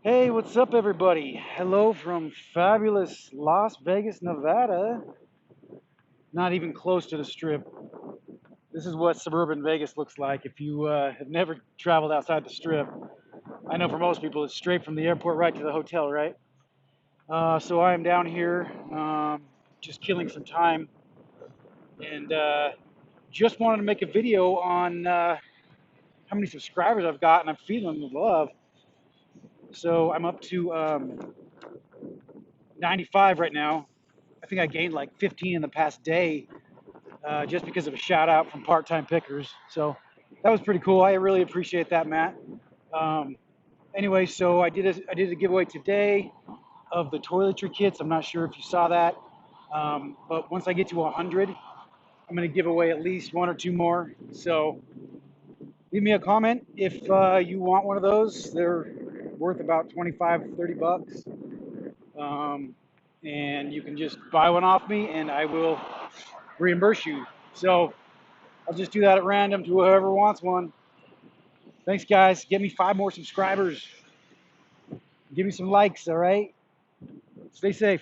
Hey, what's up, everybody? Hello from fabulous Las Vegas, Nevada. Not even close to the strip. This is what suburban Vegas looks like if you have never traveled outside the strip. I know for most people it's straight from the airport right to the hotel, right? So I am down here just killing some time and just wanted to make a video on how many subscribers I've got, and I'm feeling the love. So I'm up to 95 right now. I think I gained like 15 in the past day just because of a shout out from part-time pickers. So that was pretty cool. I really appreciate that, Matt. Um, anyway, so I did a giveaway today of the toiletry kits. I'm not sure if you saw that, but once I get to 100, I'm going to give away at least one or two more. So leave me a comment if you want one of those. They're worth about 25, 30 bucks. Um, and you can just buy one off me and I will reimburse you. So I'll just do that at random to whoever wants one. Thanks, guys. Get me 5 more subscribers. Give me some likes, all right? Stay safe.